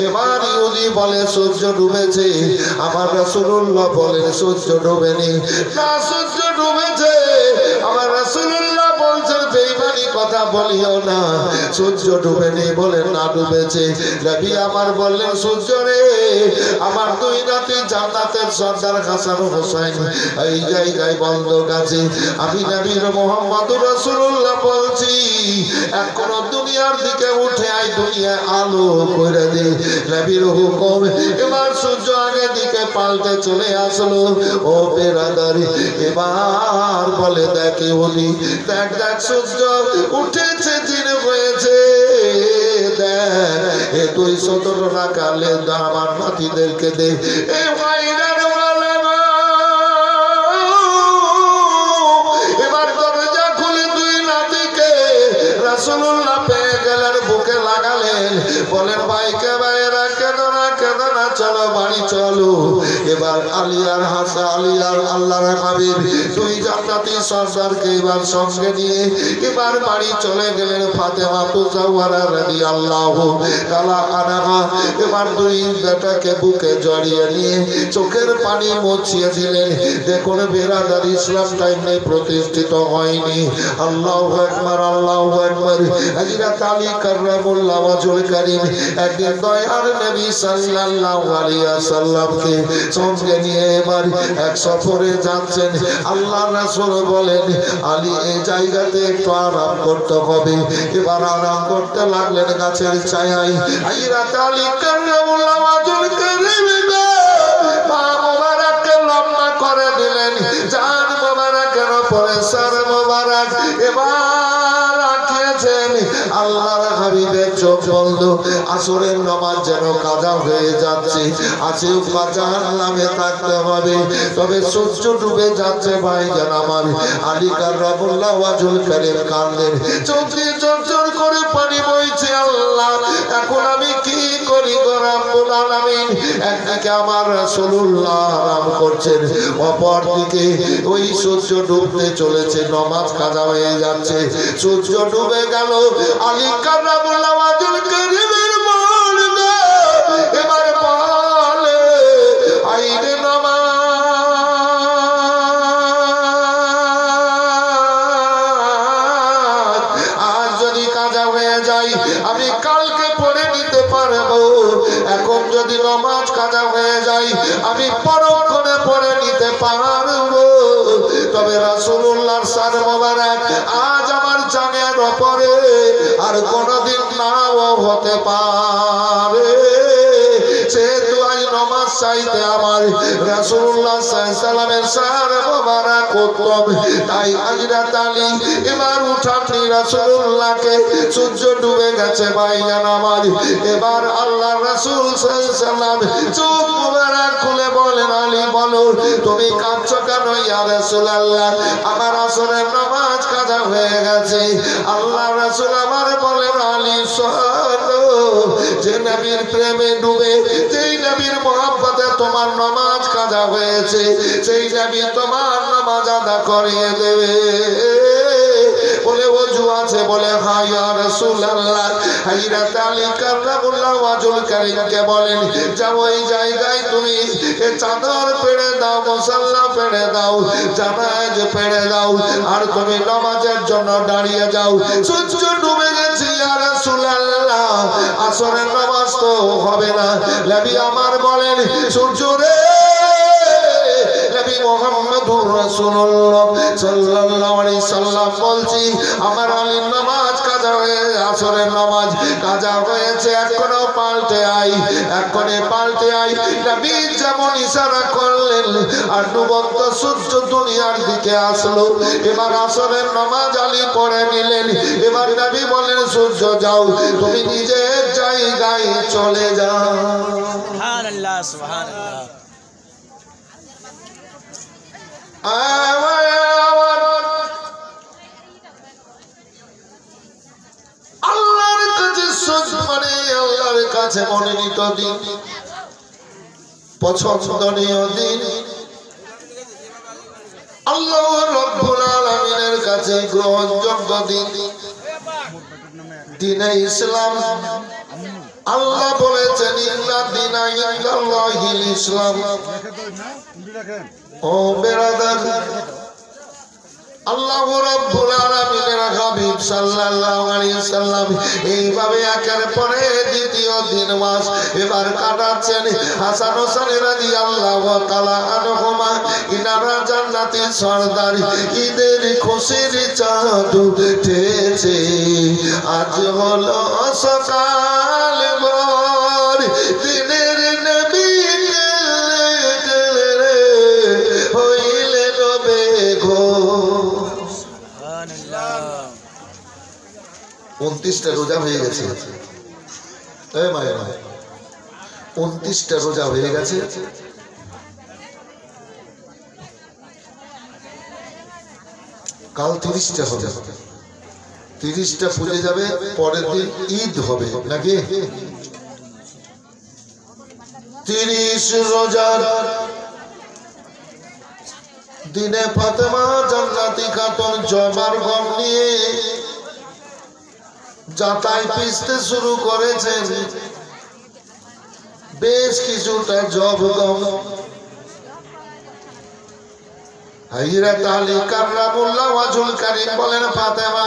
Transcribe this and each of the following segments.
এবার ইহুদি বলে সূর্য ডুবেছে, আমার রাসূলুল্লাহ বলেন সূর্য ডুবেনি। না, সূর্য ডুবেছে। আমার রাসূলুল্লাহ বলছেন বেঈমানি কথা বলিও না, সূর্য ডুবেনি বলে না ডুবেছে। নবী আমার বললেন সূর্য রে, আমার দুই নাতি জান্নাতের সর্দার হাসান হোসেন এই জায়গায় বন্ধক আছে। আমি নবী মুহাম্মদুর রাসূলুল্লাহ বলছি এখনো দুনিয়ার দিকে উঠে আয়, দুনিয়া আলো করে দে। নবীর হুকুম। এবার সূর্য আগে দিকে পাল্টে চলে আসলো। ও বেরাদারি, এবার বলে দেখে উনি, দেখ দেখ সূর্য উঠেছে, দিন হয়েছে, দেখ এ তুই 17 টাকা লে আমার নাতিদেরকে দে। এ ভাইরার এবার দরজা খুলে দুই নাতিকে রাসূলুল্লাহ পেয়ে গেলেন, বুকে লাগালেন, বলেন ভাইকে ভাইরা কেঁদো না, কেঁদো না, চলো বাড়ি চলো। এবার আলী আর হাসান, আলী আর আল্লাহর হাবিব দুই জান্নাতি সর্দারকে এবার সঙ্গে নিয়ে এবার বাড়ি চলে গেলেন। ফাতেমা তুজাওয়ারা রাদিয়াল্লাহু তাআলা আনহা এবার দুই বেটাকে বুকে জড়িয়ে নিয়ে চোখের পানি মুছিয়ে দিলেন। দেখুন বেরাদার, ইসলাম টাইমে প্রতিষ্ঠিত হয়নি। আল্লাহু আকবার, আল্লাহু আকবার। হযরত আলী কাররামুল্লাহ ওয়াজহুল কারীম একদিন দয়ার নবী সাল্লাল্লাহু আলাইহি ওয়াসাল্লামকে সঙ্গে নিয়ে এবার এক সফরে যাচ্ছেন। আল্লাহর রাসূল বলেন আলী এই জায়গাতে একটু আরাম করতে হবে। এবার আরাম করতে লাগলেন গাছের ছায়ায়। হযরত আলী কাররামুল্লাহ ওয়াজহুল কারীম পা মোবারককে লম্বা করে দিলেন, জান মোবারকের উপরে সর মোবারক এবার রাখিয়েছেন। আল্লাহর হাবিবের চোখ বন্ধ। আসরের নামাজ যেন কাজা হয়ে যাচ্ছে, আজও জাহান্নামে থাকতে হবে। তবে সূর্য ডুবে যাচ্ছে ভাইজান আমার। আলী কাররামুল্লাহ ওয়াজহুল কারীম কাঁদলেন, চোখ দিয়ে ঝরঝর করে পানি বইছে। আল্লাহ, এখন আমি কি করি গো রব্বুল আলামিন? একদিকে আমার রাসূলুল্লাহ আরাম করছেন, অপর দিকে ওই সূর্য ডুবতে চলেছে, নামাজ কাজা হয়ে যাচ্ছে। সূর্য ডুবে গেল। আলী কাররামুল্লাহ ওয়াজহুল কারীমের মন এবার বলে আইরে নামাজ আজ যদি কাজা হয়ে যায় আমি কালকে পড়ে নিতে পারবো। এখন যদি নামাজ কাজা হয়ে যায় আমি পরক্ষণে পড়ে নিতে পারবো। তবে রাসূলুল্লাহর সার মোবারক আজ আমার জানের উপরে আর কোনদিন নাও হতে পারে। সেহেতু আজ নামাজ চাইতে আমার রাসূলুল্লাহ সাল্লাল্লাহু আলাইহি ওয়াসাল্লামের সার মোবারক উত্তম। তাই হযরত আলী এবার উঠানি রাসূলুল্লাহকে। সূর্য ডুবে গেছে ভাইজান আমার। এবার আল্লাহর রাসূল সাল্লাল্লাহু আলাইহি ওয়াসাল্লাম চোখ মোবারক খুলে বলেন আলী বলো তুমি কাঁদছো কেন ইয়া রাসূলুল্লাহ? আমার আসরের নামাজ কাজা হয়ে গেছে। আল্লাহ রাসূল আমার বলেন আলী শোনো, যে নবীর প্রেমে ডুবে, যেই নবীর মহব্বতে তোমার নামাজ কাজা হয়েছে, সেই নবী তোমার নামাজ আদা করিয়ে দেবে। বলে ওযু আছে? বলে হ্যাঁ ইয়া রাসূলুল্লাহ। হযরত আলী কাররামুল্লাহ ওয়াজহুল কারীমকে বলেন যাও ওই জায়গায় তুমি চাদর পেড়ে দাও, মুসাল্লা পেড়ে দাও, জানাজ পেড়ে দাও, আর তুমি নামাজের জন্য দাঁড়িয়ে যাও। সূর্য ডুবে গেছে ইয়া রাসূলুল্লাহ, আসরের নামাজ তো হবে না। নবী আমার বলেন সূর্য রে, নবী মুহাম্মদুর রাসূলুল্লাহ সাল্লাল্লাহু আলাইহি সাল্লাম বলছি আমার আলীর নামাজ কাজা হয়ে, আসরের নামাজ কাজা হয়েছে, এখনো পাল্টে আই, এখনো পাল্টে আই। নবী যেমন ইশারা করলেন আর ডুবন্ত সূর্য দুনিয়ার দিকে আসলো। এবার আসরের নামাজ আলী পড়ে নিলেন। এবার নবী বলেন সূর্য যাও, তুমি নিজের জায়গায় চলে যাও। সুবহানাল্লাহ, সুবহানাল্লাহ। আল্লাহর কাছে মনোনীত দিন, পছন্দনীয় দিন, আল্লাহ রাব্বুল আলামিনের কাছে গ্রহণযোগ্য দিন, দ্বীনে ইসলাম। দাওয়াহিল ইসলাম। ও বেরাদার, আল্লাহ রাব্বুল আলামিনের হাবিব সাল্লাল্লাহু আলাইহি সাল্লাম এইভাবে একের পরে দ্বিতীয় দিন মাস এবার কাটাচ্ছেন। হাসান হোসেন রাদিয়াল্লাহু তাআলা আনহুমা ইনারা জান্নাতি সরদার। ঈদের খুশির চাঁদ উঠেছে, আজ হলো সকাল ভোর, দিনের নবী হইলে রবে ঘোর। 29টা রোজা হয়ে গেছে, 29টা রোজা হয়ে গেছে। কাল 30টা হবে, 30টা পুজে যাবে, পরের দিন ঈদ হবে নাকি? 30 রোজার দিনে ফাতেমা জান্নাতি খাতুন জবার গম নিয়ে যাতায় পিষতে শুরু করেছেন। বেশ কিছুটা জব গম হযরত আলী কাররামুল্লাহ ওয়াজহুল কারীম বলেন, ফাতেমা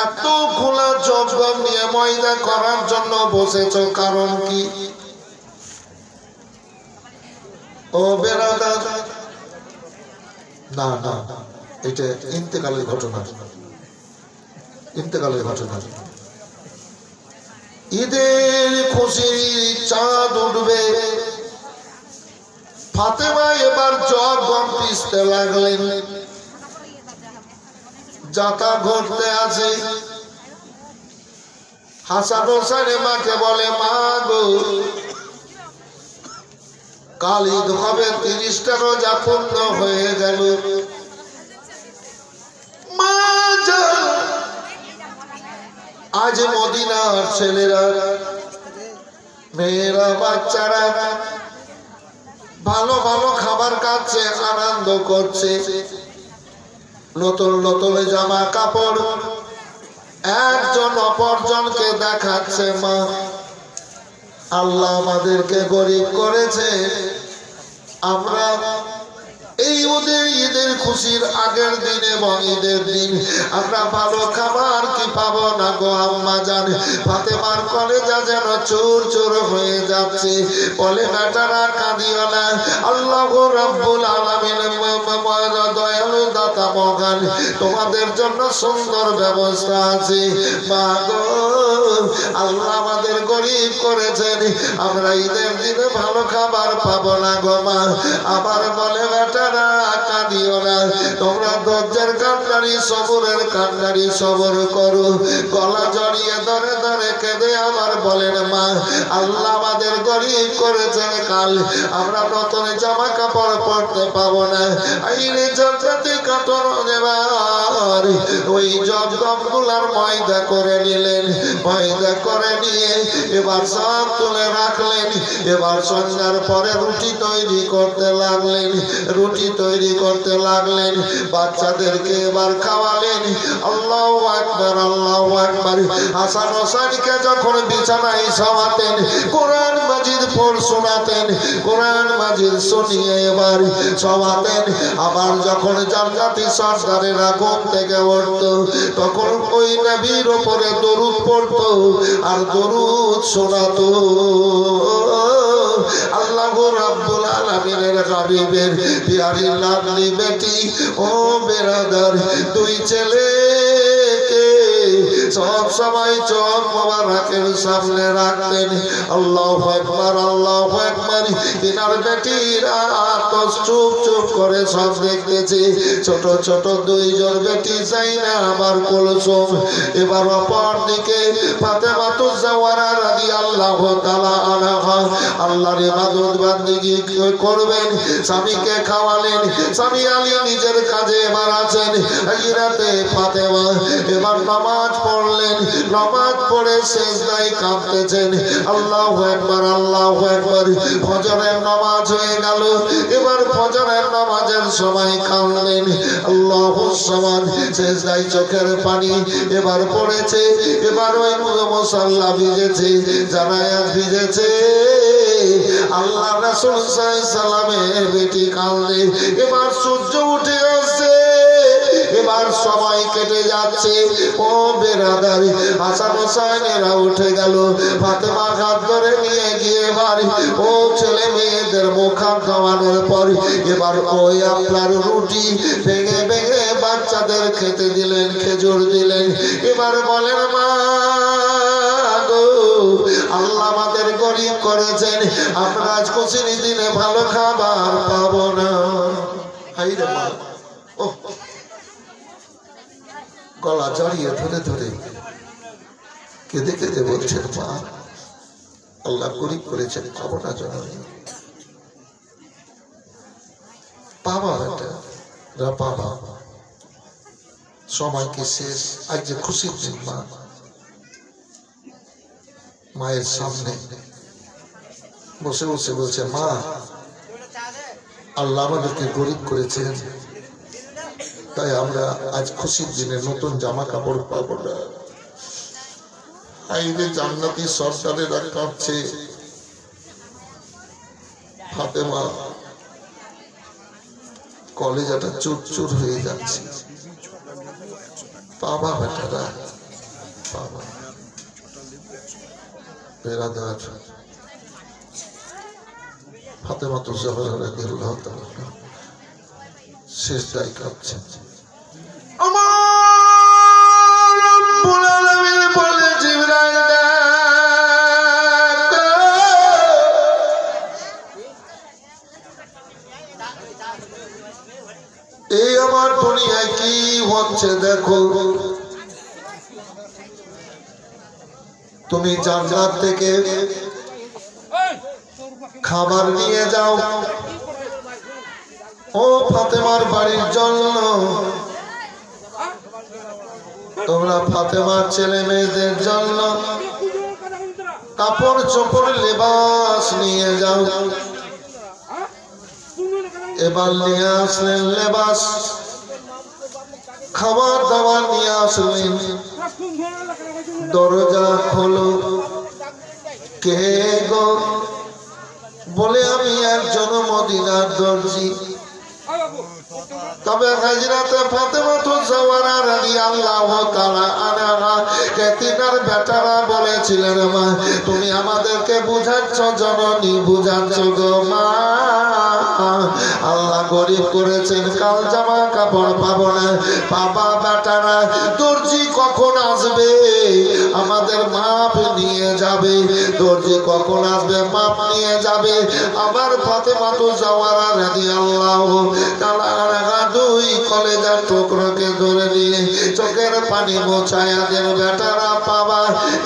এত খোলা জব গম নিয়ে ময়দা করার জন্য বসেছো, কারণ কি? ও বেরাদার, না না, এটা ইন্তেকালের ঘটনা, ইন্তেকালের ঘটনা। ঈদের খুশির চাঁদ উঠবে, ফাতেমা এবার জব গম পিষতে লাগলেন। যাতা ঘটতে আছে, হাসান হোসেন মাকে বলে, মা গো, কাল ঈদ হবে, 30টা রোজা পূর্ণ হয়ে গেল। মা যান, আজ মদিনার ছেলেরা, মেয়েরা, বাচ্চারা ভালো ভালো খাবার খাচ্ছে, আনন্দ করছে, নতুন নতুন জামা কাপড় একজন অপরজনকে দেখাচ্ছে। মা, আল্লাহ আমাদেরকে গরিব করেছে, আমরা এই ঈদের খুশির আগের দিন এবং ঈদের দিন আমরা ভালো খাবার কি পাবো না গো আম্মা জান। ফাতেমার কলেজা যেন চুর চুর হয়ে যাচ্ছে, বলে বেটারা কাঁদিও না, আল্লাহ রাব্বুল আলামিন দয়ালু দাতা মহান, তোমাদের জন্য সুন্দর ব্যবস্থা আছে। মা গো, আল্লাহ আমাদের গরিব করেছেন, আমরা ঈদের দিনে ভালো খাবার পাবো না গো মা। আবার বলে, বেটা কাঁদিও না, তোমরা ধৈর্যের কান্ডারি, সবরের কান্ডারি, সবর করো। গলা জড়িয়ে ধরে ধরে কেঁদে আবার বলেন, মা, আল্লাহ আমাদের গরিব করেছেন, কাল আমরা নতুন জামা কাপড় পরতে পাবো না। আইরে জান্নাতি কাতর এবার ওই জব গমগুলার ময়দা করে নিলেন, ময়দা করে নিয়ে এবার সব তুলে রাখলেন। এবার সন্ধ্যার পরে রুটি তৈরি করতে লাগলেন, রুটি তৈরি করতে লাগলেন, বাচ্চাদেরকে এবার খাওয়ালেন। আল্লাহু আকবার, আল্লাহু আকবার। হাসান হোসেনকে যখন বিছানায় শোয়াতেন, কোরআন মাজিদ পড়ে শোনাতেন, কোরআন মাজিদ শুনিয়ে এবার শোয়াতেন। আবার যখন জান্নাতি সরদারেরা ঘুম থেকে উঠত, তখন ওই নবীর উপরে দরুদ পড়তো আর দরুদ শোনাতো। আল্লাহ রাব্বুল আলামিনের হাবিবের প্যারি লাডলি বেটি, ও বেরাদার, দুই ছেলেকে সব সময় চোখ মোবারকের সামনে রাখতেন। আল্লাহু আকবার, আল্লাহু আকবার। তিনার বেটিরা তো চুপ চুপ করে সব দেখতেছে। ছোট ছোট দুইজন বেটি যাইনা আবার কুলসুম। এবার অপর দিকে ফাতেমাতুজ জাওয়ারা রাদিয়াল্লাহু তাআলা আনহা আল্লাহর ইবাদত বান্দেগী করবেন, স্বামীকে খাওয়ালেন। স্বামী আলী নিজের কাজে এবার আছেন। হযরতে ফাতেমা এবার নামাজ পড়লেন, নামাজ পড়ে সেজদায় কাঁদতেছেন। আল্লাহু আকবার, আল্লাহু আকবার। ফজরের নামাজ হয়ে গেল, এবার ফজরের নামাজের সময় কাঁদলেন। আল্লাহু সামাদ, সেজদায় চোখের পানি এবার পড়েছে। এবার ওই মুসল্লা ভিজেছে, জানায়াত ভিজেছে। আল্লাহ রাসূল সাল্লাল্লাহু আলাইহি সাল্লামের বেটি কাঁদে। এবার সূর্য উঠে আসছে, এবার সময় কেটে যাচ্ছে। ও বেরাদার, হাসান হোসেনেরা উঠে গেল। ফাতেমা হাত ধরে নিয়ে গিয়ে বাড়ি ও ছেলে মেয়েদের মুখ হাত ধোয়ানোর পর এবার ওই আপনার রুটি ভেঙে ভেঙে বাচ্চাদের খেতে দিলেন, খেজুর দিলেন। এবার বলেন মা গো, আল্লাহ আমাদের গরিব করেছেন, আমরা আজ খুশির দিনে ভালো খাবার পাবো না। হাই রে মা, ও গলা জড়িয়ে ধরে ধরে কেঁদে কেঁদে বলছেন মা, আল্লাহ গরিব করেছেন, খাবো না জননী। বাবা এটা বাবা, সময় কি শেষ? আজ যে খুশির দিন, মা মায়ের সামনে বসে বসে বলছে, মা আল্লাহ আমাদেরকে গরিব করেছেন, তাই আমরা আজ খুশির দিনে নতুন জামা কাপড় পাবো না। আইনে জান্নাতি সরকারেরা কাঁপছে। ফাতেমা কলেজাটা চুর চুর হয়ে যাচ্ছে। বাবা বেটারা, বাবা বেরাদার, ফাতেমা তো জহরা রাদিয়াল্লাহু তাআলা শেষ দায় কাঁপছে। আমার রব্বুল আলামিন বলে, জিবরাইল এই আমার দুনিয়ায় কি হচ্ছে দেখো। তুমি জান্নাত থেকে খাবার নিয়ে যাও ও ফাতেমার বাড়ির জন্য। তোমরা ফাতেমার ছেলে মেয়েদের জন্য কাপড় চোপড় লেবাস নিয়ে যাও। এবার নিয়ে আসলেন লেবাস, খাবার দাবার নিয়ে আসলেন। দরজা খোলো, কে গো? বলে আমি একজন মদিনার দর্জি। তবে হাজরাতে ফাতেমা জাওহরা রাদিয়াল্লাহু তাআলা আনহা কেতিনার বেটারা বলেছিলেন, মা তুমি আমাদেরকে বুঝাচ্ছ জননী, বুঝাচ্ছ গো মা, আল্লাহ গরিব করেছেন, কাল জামা কাপড় পাবো না। বাবা বেটারা, দর্জি কখন আসবে আমাদের মাপ নিয়ে যাবে, দর্জি কখন আসবে মাপ নিয়ে যাবে। আবার ফাতেমা জাওহরা রাদিয়াল্লাহু তাআলা আনহা দুই কলেজার টুকরোকে ধরে নিয়ে চোখের পানি মোছায়া দেন বেটারা পাবা।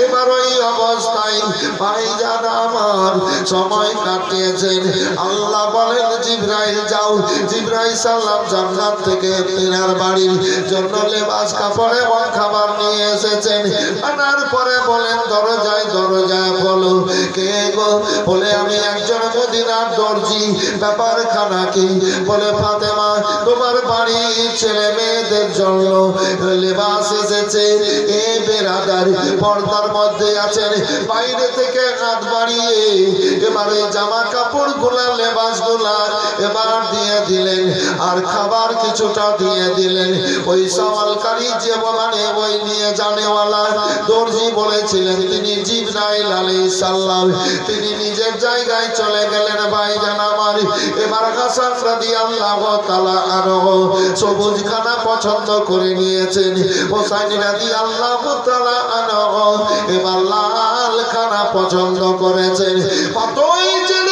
এবার ওই অবস্থায় ভাইজান আমার সময় কাটিয়েছেন। আল্লাহ বলেন, জিবরাইল যাও। জিবরাইল সালাম জান্নাত থেকে তিনার বাড়ির জন্য লেবাস কাপড় এবং খাবার নিয়ে এসেছেন। আনার পরে বলেন, দরজায় দরজায় বলো, কে গো? বলে আমি একজন মদিনার দর্জি। ব্যাপার খানা কি? বলে ফাতেমা তোমার বাড়ির ছেলে মেয়েদের জন্য লেবাস এসেছে। এ বেরাদার, পর্দার মধ্যে আছেন, বাইরে থেকে হাত বাড়িয়ে এবার এই জামা কাপড় গুলা লেবাস গুলা এবার দিয়ে দিলেন, আর খাবার কিছুটা দিয়ে দিলেন। ওই সওয়ালকারী যে মানে ওই নিয়ে জানেওয়ালা দর্জি বলেছিলেন, তিনি জিবরাইল আলাইহিস সালাম, তিনি নিজের জায়গায় চলে গেলেন। ভাইজান আমার, এবার হাসান রাদিয়াল্লাহু তাআলা আনহু সবুজ খানা পছন্দ করে নিয়েছেন। হোসাইন রাদিয়াল্লাহু তাআলা আনহু এবার লাল খানা পছন্দ করেছেন। কতই যেন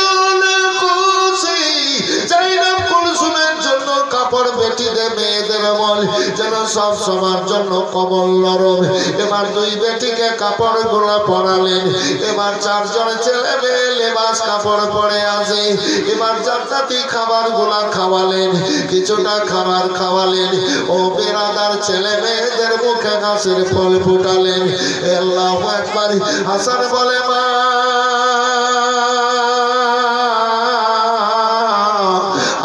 খুশি, জাইনাব কুলসুমের জন্য কাপড় বেটিদের মেয়েদের মন যেন সব সবার জন্য কমল নরম। এবার দুই বেটিকে কাপড়গুলো পরালেন। এবার চারজন ছেলে মেয়ে লেবাস কাপড় পরে আছে। এবার জান্নাতি খাবারগুলা খাওয়ালেন, কিছুটা খাবার খাওয়ালেন। ও বেরাদার ছেলে মেয়েদের মুখে হাসির ফল ফুটালেন। আল্লাহু আকবার। হাসান বলে মা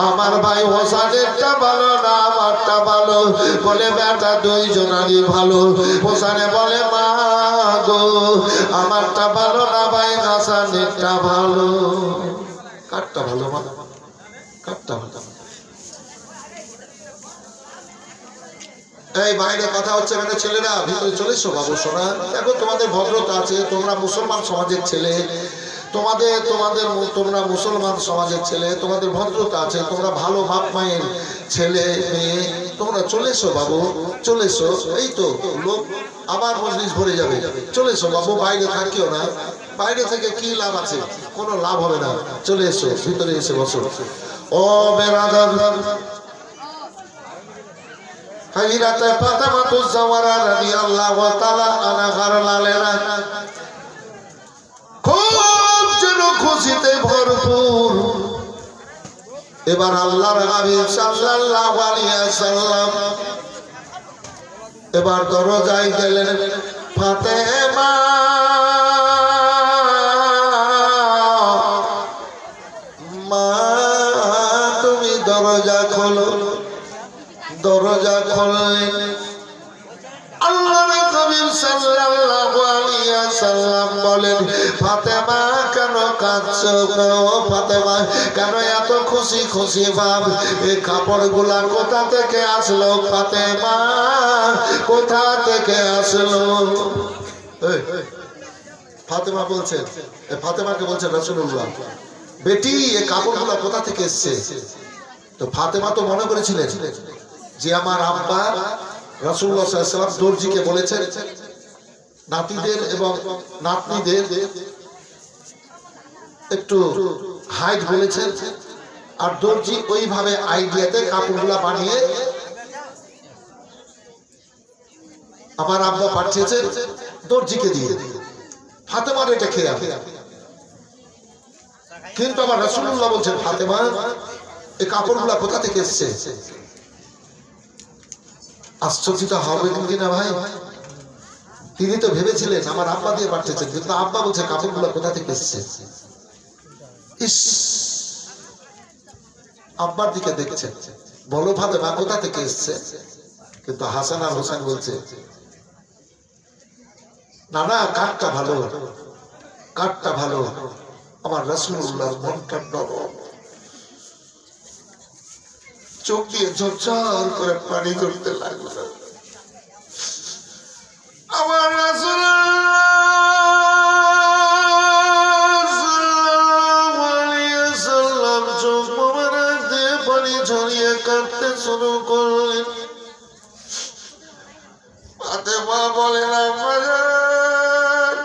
আমার ভাই হোসেনেরটা ভালো না আমারটা ভালো? বলে বেটা দুইজনারই ভালো। হোসেনে বলে মা গো আমারটা ভালো না ভাই হাসানেরটা ভালো। কারটা ভালো মা? কারটা ভালো? এই বাইরে কথা হচ্ছে মানে ছেলেরা ভিতরে চলে এসো বাবু সোনা। দেখো তোমাদের ভদ্রতা আছে, তোমরা মুসলমান সমাজের ছেলে, তোমরা মুসলমান সমাজের ছেলে, তোমাদের ভদ্রতা আছে, তোমরা ভালো বাপ মায়ের ছেলে মেয়ে, তোমরা চলে এসো বাবু, চলে এসো। এই তো লোক আবার মজলিস ভরে যাবে, চলে এসো বাবু, বাইরে থাকিও না। বাইরে থেকে কি লাভ আছে? কোনো লাভ হবে না, চলে এসো, ভিতরে এসে বসো। ও বেরাদার, হযরতে ফাতেমাতুজ জাহরা রাদিয়াল্লাহু তাআলা আনহার লালেরা খুব যেন খুশিতে ভরপুর। এবার আল্লাহর হাবিব সাল্লাল্লাহু আলাইহি ওয়াসাল্লাম এবার দরজায় গেলেন। ফাতেমা মা তুমি দরজা খোলো। দরজা খুললেন। আল্লাহর হাবিব সাল্লাল্লাহু আলাইহি ওয়াসাল্লাম বলেন ফাতেমা কেন কাঁদছো? ফাতেমা কেন এত খুশি খুশি ভাব? এই কাপড়গুলা কোথা থেকে আসলো ফাতেমা? কোথা থেকে আসলো? ফাতেমা বলছেন, ফাতেমাকে বলছেন রাসূলুল্লাহ বেটি এই কাপড়গুলা কোথা থেকে এসেছে? তো ফাতেমা তো মনে করেছিলেন যে আমার আব্বা রাসূলুল্লাহ সাল্লাল্লাহু আলাইহি ওয়াসাল্লাম দর্জিকে বলেছেন নাতিদের এবং নাতনিদের একটু হাইট বলেছেন, আর দর্জি ওইভাবে আইডিয়াতে কাপড়গুলা বানিয়ে আমার আব্বা পাঠিয়েছে দর্জিকে দিয়ে। ফাতেমার এটা খেয়া, কিন্তু আমার রাসূলুল্লাহ বলছেন ফাতেমা এই কাপড়গুলা কোথা থেকে এসেছে? আশ্চর্যিত হবে কিনা ভাই? তিনি তো ভেবেছিলেন আমার আব্বা দিয়ে পাঠিয়েছেন, কিন্তু আব্বা বলছে কাপড়গুলো কোথা থেকে এসেছে। ইস, আব্বার দিকে দেখছেন, বলো ফাতেমা কোথা থেকে এসেছে? কিন্তু হাসান আর হোসেন বলছে না না, কাঠটা ভালো, কাঠটা ভালো। আমার রাসূলুল্লাহর মনটা নরম, চোখ দিয়ে ঝরঝর করে পানি ঝরতে লাগলো। আমার রাসূলুল্লাহ সাল্লাল্লাহু আলাইহি ওয়াসাল্লাম চোখ মোবারক দিয়ে পানি ঝরিয়ে কাঁদতে শুরু করলেন। ফাতেমা বলেন আম্মা জান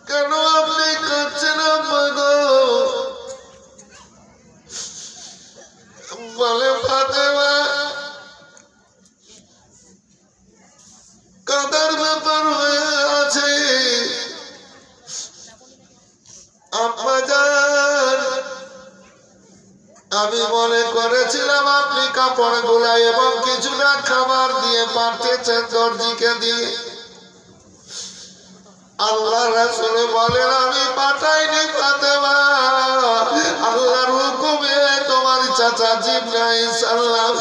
কেন আপনি কাঁদছেন আম্মা গো? বলে ফাতেমা কাদার ব্যাপার হয়ে আছে আম্মা জান। আমি মনে করেছিলাম আপনি কাপড় গুলা এবং কিছুটা খাবার দিয়ে পাঠিয়েছেন দর্জিকে দিয়ে। আল্লাহ রাসূল বলেন আমি পাঠাইনি ফাতেমা, আল্লাহর হুকুমে তোমার চাচা জিবরাইল সাল্লাম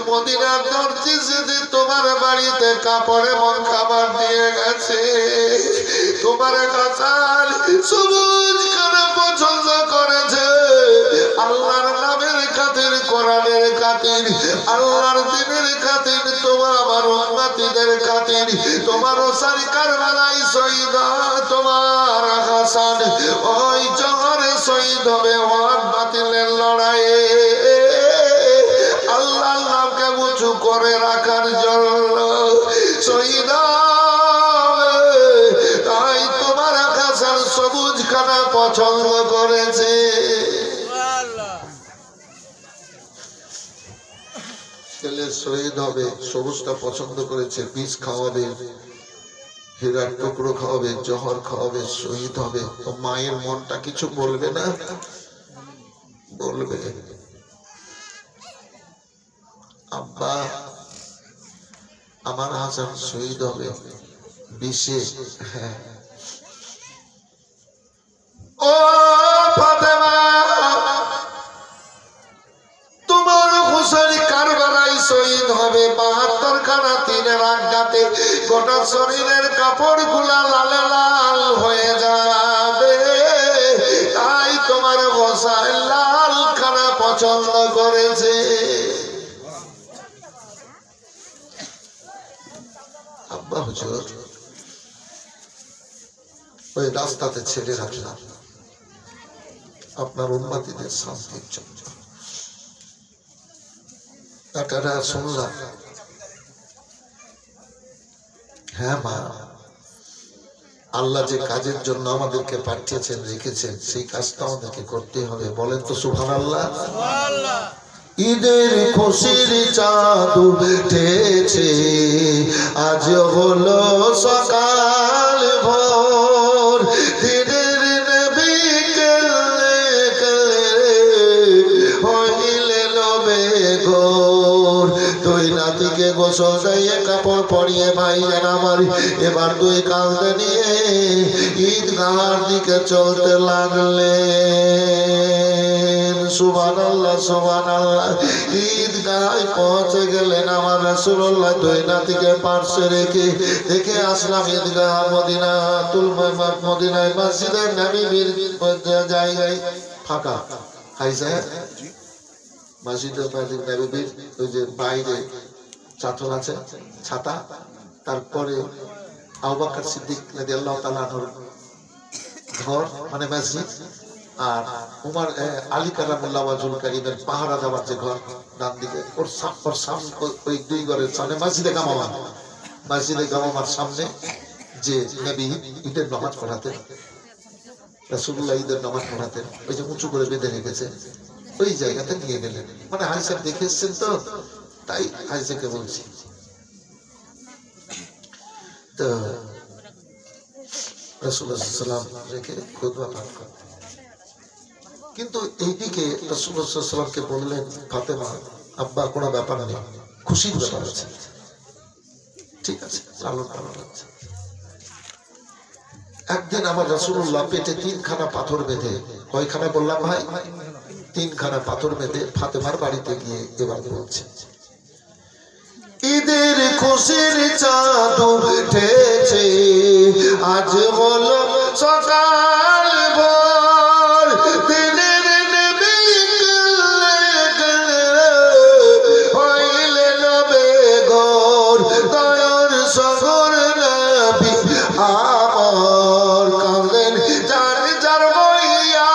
মদিনার দর্জি যদি তোমার বাড়িতে কাপড় এবং খাবার দিয়ে গেছে। তোমার হাসান সবুজ খানা পছন্দ করেছে। আল্লাহর নামের খাতির, কোরআনের খাতির, আল্লাহর দ্বীনের খাতির, তোমার আমার উম্মতিদের খাতির, তোমার ওসারি কারবালায় শহীদ তোমার হাসান ওই জহরে শহীদ হবে ওয়াদ বাতিলের লড়াইয়ে আল্লাহর নামকে উঁচু করে রাখার জন্য শহীদ। তাই তোমার হাসান সবুজ খানা পছন্দ করেছে। ছেলের শহীদ হবে, সবুজটা পছন্দ করেছে, বীজ খাওয়াবে, হীরার টুকরো খাওয়াবে, জহর খাওয়াবে, শহীদ হবে। তো মায়ের মনটা কিছু বলবে না? বলবে। আব্বা আমার হাসান শহীদ হবে বিশে। হ্যাঁ। ও ফাতেমা, তোমার হোসেন কারবালায় শহীদ হবে। ৭২ খানা তিনের আঘাতে গোটা শরীরের কাপড় গুলা লালে লাল হয়ে যাবে। তাই তোমার হোসেন লাল খানা পছন্দ করেছে। আব্বা হুজুর ওই রাস্তাতে ছেড়ে রাখলাম আপনার উম্মতিদের শান্তির জন্য। এটা শুনলাম। হ্যাঁ মা, আল্লাহ যে কাজের জন্য আমাদেরকে পাঠিয়েছেন, রেখেছেন, সেই কাজটা আমাদেরকে করতে হবে। বলেন তো সুবহানাল্লাহ। ঈদের খুশির চাঁদ উঠেছে, আজ হলো সকাল ভোর। দিনের নবী কেলে কেলে হইলে লবে গোর। দুই নাতিকে গোসল দিয়ে কাপড় পরিয়ে ভাইজান আমার এবার দুই কাঁধে নিয়ে ঈদগাহর দিকে চলতে লাগলেন। সুবহানাল্লাহ সুবহানাল্লাহ। ঈদগাহে পৌঁছে গেলেন আমার রাসূলুল্লাহ দুই নাতিকে পাশে রেখে। দেখে আসলাম ঈদগাহ মদিনায় মসজিদে নববীর জায়গায় ফাঁকা। হাইসা মসজিদে নববীর ওই যে বাইরে চাতল আছে, ছাতা, তারপরে আবু বকর সিদ্দিক রাদিয়াল্লাহু তাআলা আনহুর ঘর মানে মসজিদ, আর উমর আলী কারামুল্লাহ ওয়াজুল কারীমের পাহারা দেওয়ার যে ঘর ডান দিকে, ওর সামনে ওই দুই ঘরের সামনে মসজিদে গামামা। মসজিদে গামামার সামনে যে নবী ঈদের নামাজ পড়াতেন, রাসূলুল্লাহ ঈদের নামাজ পড়াতেন, ওই যে উঁচু করে বেঁধে রেখেছে, ওই জায়গাতে নিয়ে গেলেন। মানে আয়েশা দেখে এসছেন তো, তাই আয়েশাকে বলছি। তো রাসূলুল্লাহ সাল্লাল্লাহু আলাইহি ওয়াসাল্লাম রেখে খুতবা পাঠ করেন। কিন্তু এইদিকে রাসূলুল্লাহ সাল্লাল্লাহু আলাইহি ওয়াসাল্লামকে বললেন, ফাতেমা আব্বা কোনো ব্যাপার নেই, খুশির ব্যাপার আছে, ঠিক আছে, লালন পালন আছে। একদিন আমার রাসূলুল্লাহ পেটে 3খানা পাথর বেঁধে, কয়খানা বললাম ভাই? 3খানা পাথর বেঁধে ফাতেমার বাড়িতে গিয়ে এবার বলছে, ঈদের খুশির চাঁদ উঠেছে, আজ হলো সকাল ভোর। দিনের নবী কেলে কেলে হইলে লবে গোর। দয়ার সাগর নবী আমার কাঁদেন যার যার বইয়া।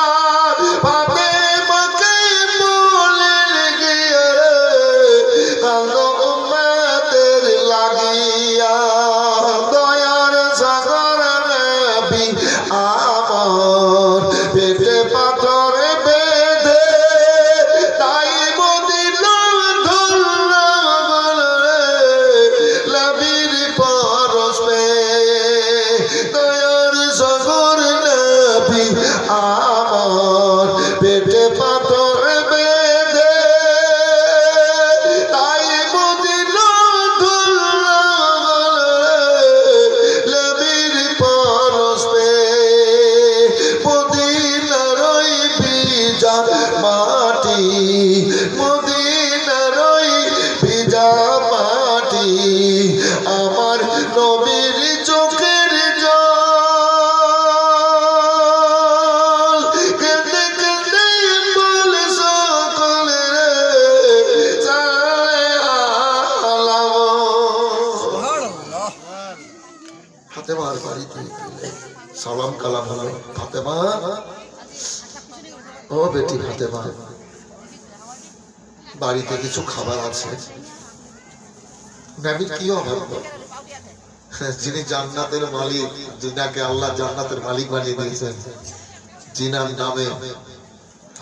ফাতেমাকে বলেন গিয়ে কাঁদো উম্মতের লাগিয়া। দয়ার সাগর নবী আমার পেটে পাথর বেঁধে, তাই মদিনা ধন্য নবীর পরশ পেয়ে। দয়ার সাগর নবী আমার পেটে পাথর বেঁধে, তাই মদিনা ধন্য নবীর পরশ পেয়ে। মদিনার ওই ভিজা মাটি, মদিনার ওই ভিজা মাটি, আমার নবীর চোখের জল। কেঁদে কেঁদে বলে সকলে চালে আলাম। ফাতেমার বাড়িতে গেলে সালাম কালাম হলো, ফাতেমা ও বেটি ফাতেমা, বাড়িতে কিছু খাবার আছে। নবীর কি অভাব? যিনি জান্নাতের মালিক, যিনাকে আল্লাহ জান্নাতের মালিক বানিয়ে দিয়েছেন, যিনার নামে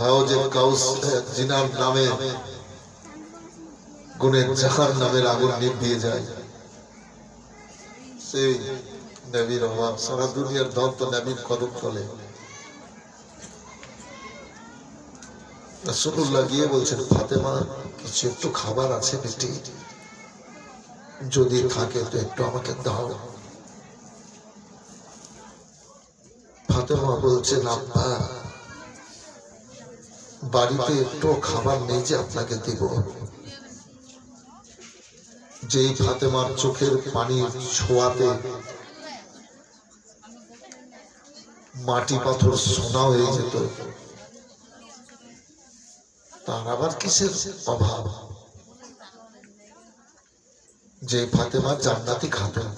হাউজে কাউসার, যিনার নামে গুণের জাহান্নামের আগুন নিভিয়ে যায়। সেই নবীর অভাব, সারা দুনিয়ার দল তো নবীর কদম তলে। রাসূলুল্লাহ গিয়ে বলছেন, ফাতেমা কিছু একটু খাবার আছে বেটি, যদি থাকে তো একটু আমাকে দাও। ফাতেমা বলছেন, আব্বা বাড়িতে একটু খাবার নেই যে আপনাকে দিব। যেই ফাতেমার চোখের পানির ছোঁয়াতে মাটি পাথর সোনা হয়ে যেত, তার আবার কিসের অভাব? যে ফাতেমা জান্নাতি খাতেন।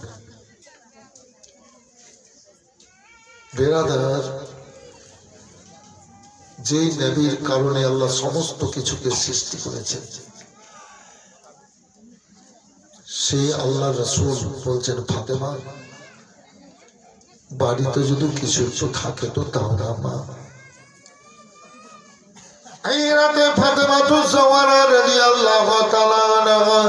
বেরাদার, যেই নবীর কারণে আল্লাহ সমস্ত কিছুকে সৃষ্টি করেছেন, সে আল্লাহ রাসূল বলছেন, ফাতেমা বাড়িতে যদি কিছু একটু থাকে তো দাও না মা। এই রাতে ফাতেমাতুজ জাওয়ারা রাদিয়াল্লাহু তাআলা আনহা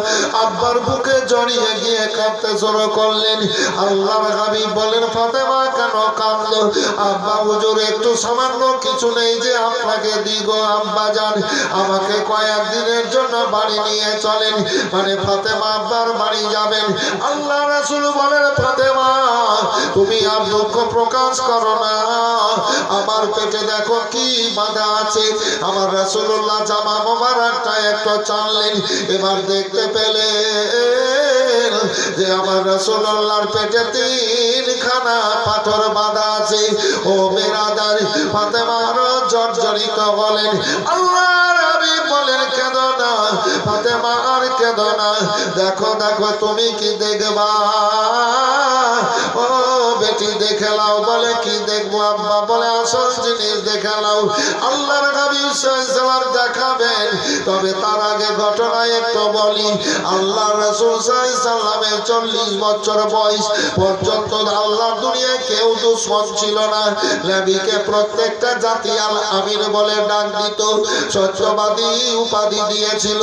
আব্বার বুকে জড়িয়ে গিয়ে কাঁদতে শুরু করলেন। আল্লাহর হাবিব বলেন, ফাতেমা কেন কাঁদলো? আব্বা হুজুর একটু সামান্য কিছু নেই যে আপনাকে দিব আব্বা জান, আমাকে কয়েকদিনের জন্য বাড়ি নিয়ে চলেন। মানে ফাতেমা আব্বার বাড়ি যাবেন। আল্লাহ রাসূল বলেন, ফাতেমা তুমি আর দুঃখ প্রকাশ করো না, আমার পেটে দেখো কি বাঁধা আছে। আমার রাসূলুল্লাহ জামা মোবারকটা একটু টানলেন, এবার দেখতে পেলেন যে আমার রাসূলুল্লাহর পেটে 3খানা পাথর বাঁধা আছে। ও বেরাদার, ফাতেমা আরো জর্জরিত হলেন। আল্লাহর হাবিব বলেন, কেঁদো না ফাতেমা, আর কেঁদো না, দেখো দেখো তুমি কি দেখবা? ও বেটি দেখে লাও। বলে কি দেখবো আব্বা? বলে আসল জিনিস দেখে লাও। আল্লাহর হাবিব সাল্লাল্লাহু আলাইহি দেখাবেন, তবে তার আগে ঘটনা একটু বলি। আল্লাহ রাসূল সাল্লাল্লাহু আলাইহি 40 বছর বয়স পর্যন্ত আল্লাহর দুনিয়ায় কেউ দুশমন ছিল না। নবীকে প্রত্যেকটা জাতি আল আমিন বলে ডাক দিত, সত্যবাদী উপাধি দিয়েছিল।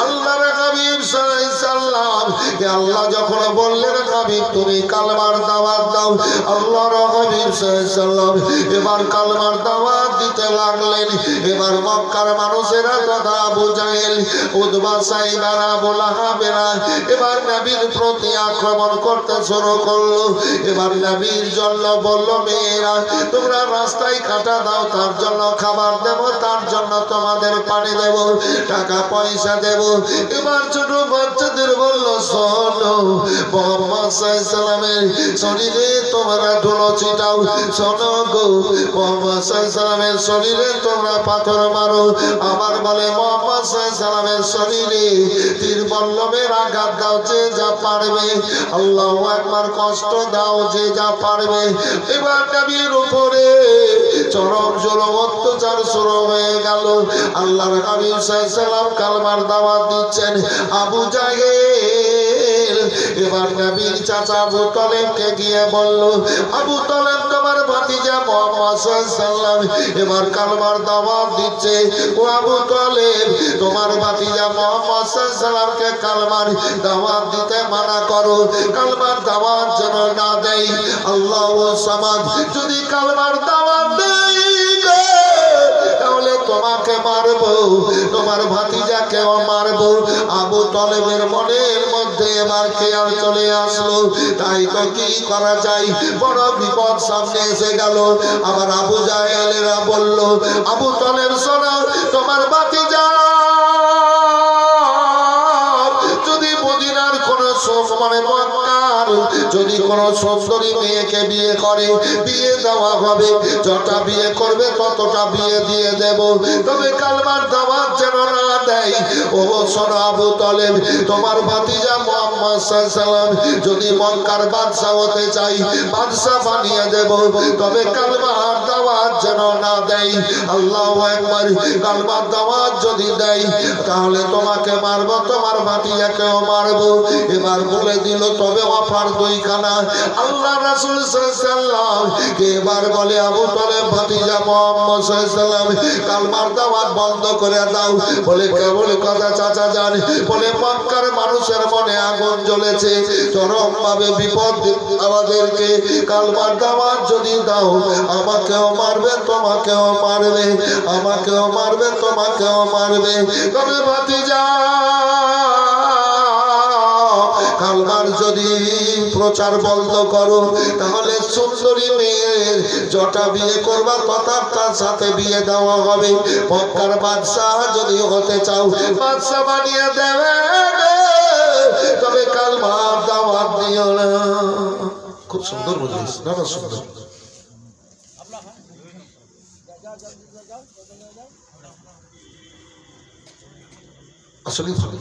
আল্লাহর হাবিব সাল্লাল্লাহু আলাইহি আল্লাহ যখন বললেন, হাবিব তুমি কালমার দাওয়াত দাও, আল্লাহর হাবিব সাল্লাল্লাহু আলাইহি এবার কালমার দাওয়াত দিতে লাগলেন। এবার মক্কার মানুষেরা তথা আবু জাহেল, উতবা, সাইবা, আবু লাহাবেরা এবার নবীর প্রতি আক্রমণ করতে শুরু করলো। এবার নবীর জন্য বলল, মেয়েরা তোমরা রাস্তায় কাটা দাও, তার জন্য খাবার দেব, তার জন্য তোমাদের পানি দেব, টাকা পয়সা দেব। এবার ছোট বাচ্চাদের বলল, শোনো মুহাম্মদ সাল্লাল্লাহু আলাইহি সাল্লামের শরীরে তোমরা ধুলো ছিটাও। শোনো গো, মুহাম্মদ সাল্লাল্লাহু আলাইহি সাল্লামের শরীরে তোমরা পাথর মারো। আবার বলে, মুহাম্মদ সাল্লাল্লাহু আলাইহি সাল্লামের শরীরে তীর বল্লমের আঘাত দাও যে যা পারবে। আল্লাহু আকবার, কষ্ট দাও যে যা পারবে। এবার নবীর উপরে চরম জুলুম অত্যাচার শুরু হয়ে গেল। আল্লাহর হাবিব সাল্লাল্লাহু আলাইহি সাল্লাম কালমার দাওয়াত দিচ্ছেন। আবু জাহেল এবার নবীর চাচা আবু তালেবকে গিয়ে বলল, আবু তালেব তোমার ভাতিজা মুহাম্মদ সাল্লাল্লাহু আলাইহি সাল্লাম এবার কালমার দাওয়াত দিচ্ছে। ও আবু তালেব, তোমার ভাতিজা মুহাম্মদ সাল্লাল্লাহু আলাইহি সাল্লামকে কালমার দাওয়াত দিতে মানা করো, কালমার দাওয়াত যেন না দেয়। আল্লাহু সামাদ, যদি কালমার দাওয়াত দেয় তাহলে তোমাকে মারবো, তোমার ভাতিজাকেও মারবো। আবু তালেবের মনের মধ্যে এবার খেয়াল চলে আসলো, তাই তো কি করা যায়, বড় বিপদ সামনে এসে গেল। আবার আবু জাহেলেরা বলল, আবু তালেব শোনো, তোমার ভাতিজা যদি মদিনার কোন যদি কোন সুন্দরী মেয়েকে বিয়ে করে, বিয়ে দেওয়া হবে, যতটা বিয়ে করবে ততটা বিয়ে দিয়ে দেব, তবে কালমার দাওয়াত যেন না দেয়। ও শোনো আবু তালেব, তোমার ভাতিজা মুহাম্মদ সাল্লাল্লাহু আলাইহি সাল্লাম যদি মক্কার বাদশা হতে চাই, বাদশা বানিয়ে দেব, তবে কালমার দাওয়াত যেন না দেয়। আল্লাহু আকবার, কালমার দাওয়াত যদি দেয় তাহলে তোমাকে মারবো, তোমার ভাতিজাকেও মারবো। এবার বলে দিল, তবে অফার দুইখানা, আল্লাহ রাসূল সাল্লাল্লাহু এবার বলে আবু তালেব ভাতিজা মুহাম্মদ সাল্লাল্লাহু কালমার দাওয়াত বন্ধ করে দাও। বলে কেবল কথা চাচা জান, বলে মক্কার মানুষের মনে আগুন জ্বলেছে, চরম ভাবে বিপদ আমাদেরকে। কালমার দাওয়াত যদি দাও আমাকেও মারবে তোমাকেও মারবে, আমাকেও মারবে তোমাকেও মারবে। তবে ভাতিজা কালমার যদি প্রচার বন্ধ করো তাহলে সুন্দরী মেয়ের জটা বিয়ে করবা তথা তার সাথে বিয়ে দেওয়া হবে। মক্কার বাদশাহ যদি হতে চাও বাদশাহ বানিয়ে দেবে, তবে কালমার দাওয়াত দিও না। খুব সুন্দর বুঝিস না? না সুন্দর। আসলে ভালো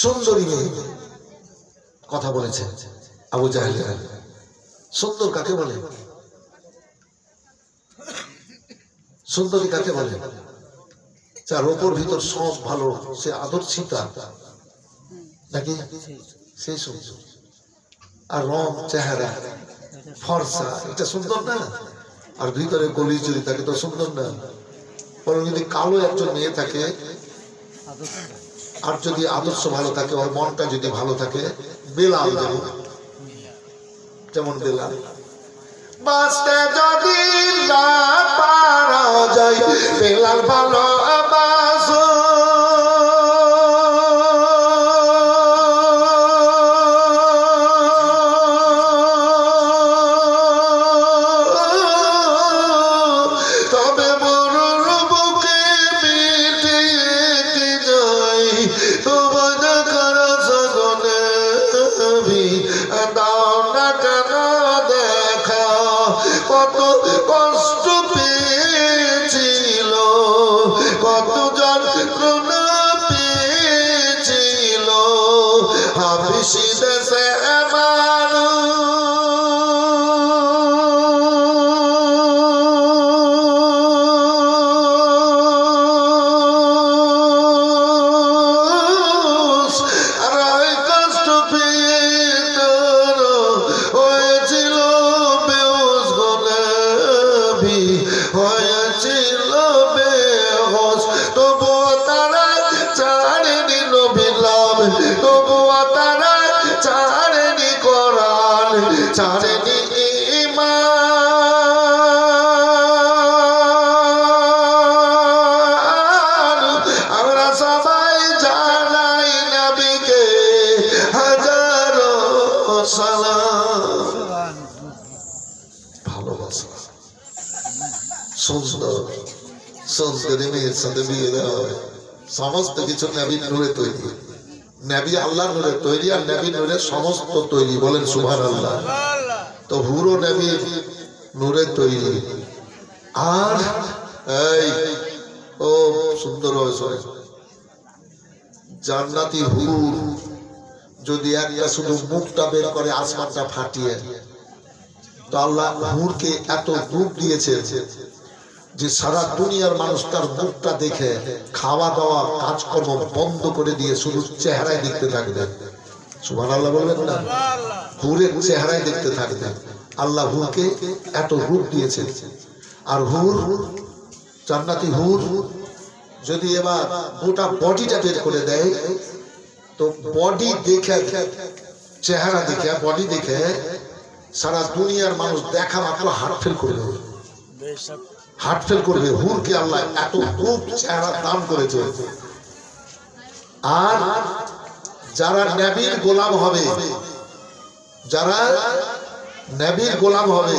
সুন্দরী মেয়ে কথা বলেছে আবু জাহেল। সুন্দর কাকে বলে? সুন্দরী কাকে বলে? যার ওপর ভিতর সব ভালো, সে আদর্শিতা নাকি সেই সুন্দর। আর রং চেহারা ফর্সা, এটা সুন্দর না? আর ভিতরে গলি যদি থাকে তো সুন্দর না? বরং যদি কালো একজন মেয়ে থাকে আর যদি আদর্শ ভালো থাকে, ওর মনটা যদি ভালো থাকে, বেলাল যেমন বেলাল বাঁচতে যদি না পারা যায়, বেলাল ভালো বাসো। তবে মরুর বুকে মিটে যায় তোমার দেখার সগনে দাও না কেন দেখা। কত কষ্ট পেয়েছিল, কত যন্ত্রণা পেয়েছিল হাবশি দেশে হয়েছিল বেহোশ, তবুও তারা ছাড়েনি নবিলাম, তবুও তারা ছাড়েনি কোরআন, ছাড়েনি ঈমান। আমরা সবাই জানাই নবীকে হাজারো সালাম। ভালোবাসা সুন্দর সুন্দরী মেয়ের সাথে বিয়ে দেওয়া হয়। সমস্ত কিছু নবীর নূরে তৈরি, নবী আল্লাহর নূরে তৈরি, আর নবীর নূরে সমস্ত তৈরি। বলেন সুবহানাল্লাহ। তো হুরও নবীর নূরে তৈরি। আর এই ও সুন্দর হয়েছে জান্নাতি হুর যদি একটা শুধু মুখটা বের করে আসমানটা ফাটিয়ে, তো আল্লাহ হুরকে এত রূপ দিয়েছে যে সারা দুনিয়ার মানুষ তার মুখটা দেখে খাওয়া দাওয়া কাজকর্ম বন্ধ করে দিয়ে শুধু চেহারায় দেখতে থাকবে। সুবহানাল্লাহ বলবেন না? হুরের চেহারায় দেখতে থাকবে। আল্লাহ হুরকে এত রূপ দিয়েছে। আর হুর জান্নাতি হুর যদি এবার গোটা বডিটা বের করে দেয়, তো বডি দেখে, চেহারা দেখে, বডি দেখে সারা দুনিয়ার মানুষ দেখা মাত্র হার্ট ফেল করবে, হার্ট ফেল করবে। হুরকে আল্লাহ এত রূপ চেহারা দান করেছে। আর যারা নবীর গোলাম হবে, যারা নবীর গোলাম হবে,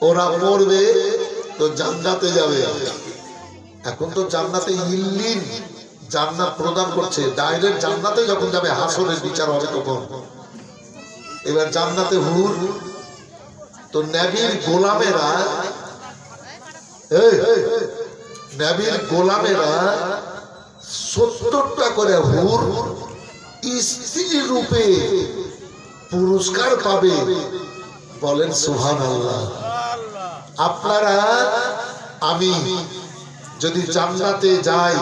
ওরা মরবে তো জান্নাতে যাবে। এখন তো জান্নাতে ইল্লিন জান্নাত প্রদান করছে, ডাইরেক্ট জান্নাতে যখন যাবে হাসরের বিচার হবে তখন। এবার জান্নাতে হুর, তো নবীর গোলামেরা, নবীর গোলামেরা 70টা করে হুর স্ত্রী রূপে পুরস্কার পাবে। বলেন সুবহানাল্লাহ। আপনারা আমি যদি জান্নাতে যাই,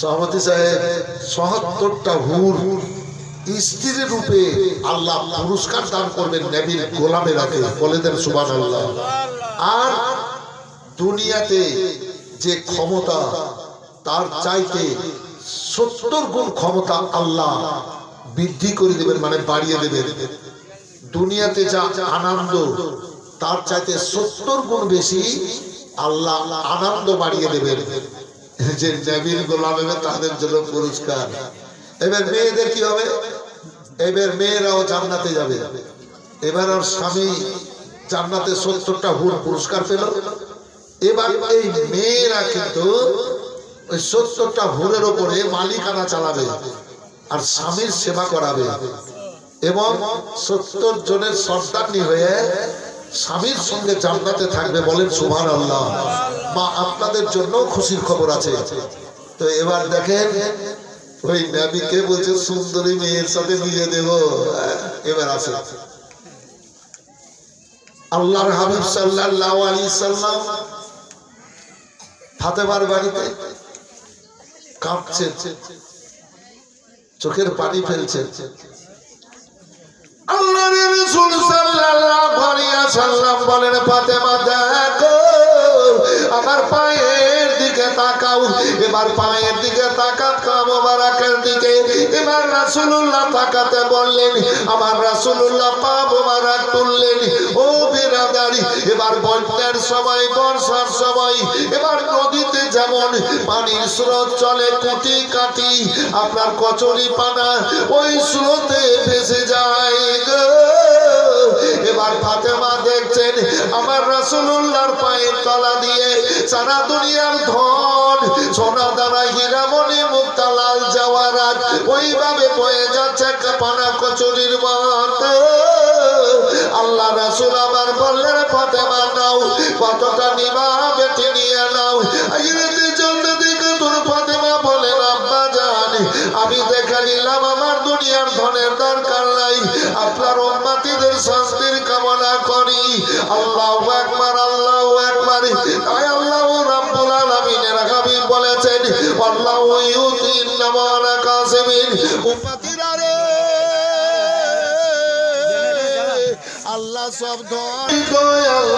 সভাপতি সাহেব ৭৭টা হুর স্ত্রীর রূপে আল্লাহ পুরস্কার দান করবেন নবীর গোলামেরাকে, বলে দেন সুবহানাল্লাহ। আর দুনিয়াতে যে ক্ষমতা তার চাইতে ৭০ গুণ ক্ষমতা আল্লাহ বৃদ্ধি করে দেবেন, মানে বাড়িয়ে দেবেন। দুনিয়াতে যা আনন্দ তার চাইতে ৭০ গুণ বেশি আল্লাহ আনন্দ বাড়িয়ে দেবেন। যে নবীর গোলাম হবে তাদের জন্য পুরস্কার। এবার মেয়েদের কি হবে? এবার মেয়েরাও জান্নাতে যাবে। এবার ওর স্বামী জান্নাতে ৭০টা হুর পুরস্কার পেল। এবার এই মেয়েরা কিন্তু ওই ৭০টা হুরের উপরে মালিকানা চালাবে আর স্বামীর সেবা করাবে এবং ৭০ জনের সর্দারনি হয়ে স্বামীর সঙ্গে জান্নাতে থাকবে, বলেন সুবহানাল্লাহ। মা আপনাদের জন্য খুশির খবর আছে। তো এবার দেখেন ওই নবীকে বলছে সুন্দরী মেয়ের সাথে বিয়ে দেব। এবার আছে আল্লাহর হাবিব সাল্লাল্লাহু আলাইহি সাল্লাম ফাতেমার বাড়িতে কাঁদছে, চোখের পানি ফেলছে। আল্লাহর রাসূল সাল্লাল্লাহু আলাইহি ওয়াসাল্লাম বলেন, ফাতেমা দেখো আমার পায়ের দিকে তাকাও। এবার পায়ের দিকে তাকাত মোবারকের দিকে। এবার রাসূলুল্লাহ তাকাতে বললেন, আমার রাসূলুল্লাহ পা মোবারক তুললেন। ও বিরাদারি, এবার বন্যার সময়, বর্ষার সময় এবার নদীতে যেমন পানির স্রোত চলে কুটি কাটি, আপনার কচুরি পানা ওই স্রোতে ভেসে যায়। এবার ফাতেমা দেখছেন আমার রাসূলুল্লাহর পায়ের তলা দিয়ে সারা দুনিয়ার ধন সোনা দানা হীরা মণি মুক্তা লাল জওয়ারাত ওইভাবে বয়ে যাচ্ছে পানা কচুরির মতো। আল্লাহ রাসূল আবার বললেন, ফাতেমা নাও, কতটা নিবা বেটি নিয়ে নাও। আখিরাতের জন্য দিকে তোর ফাতেমা বলেন, আব্বা জান আমি দেখে নিলাম আমার দুনিয়ার ধনের দরকার নাই, আপনার উম্মতিদের শান্তির কামনা করি। আল্লাহু আকবার, আল্লাহু আকবার। তাই আল্লাহ রাব্বুল আলামিনের হাবিব বলেছেন, আল্লাহু ইউতিন নামানা কাসিমিন। উম্মতিরা রে আল্লাহ সব দয়াল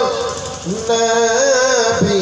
নবী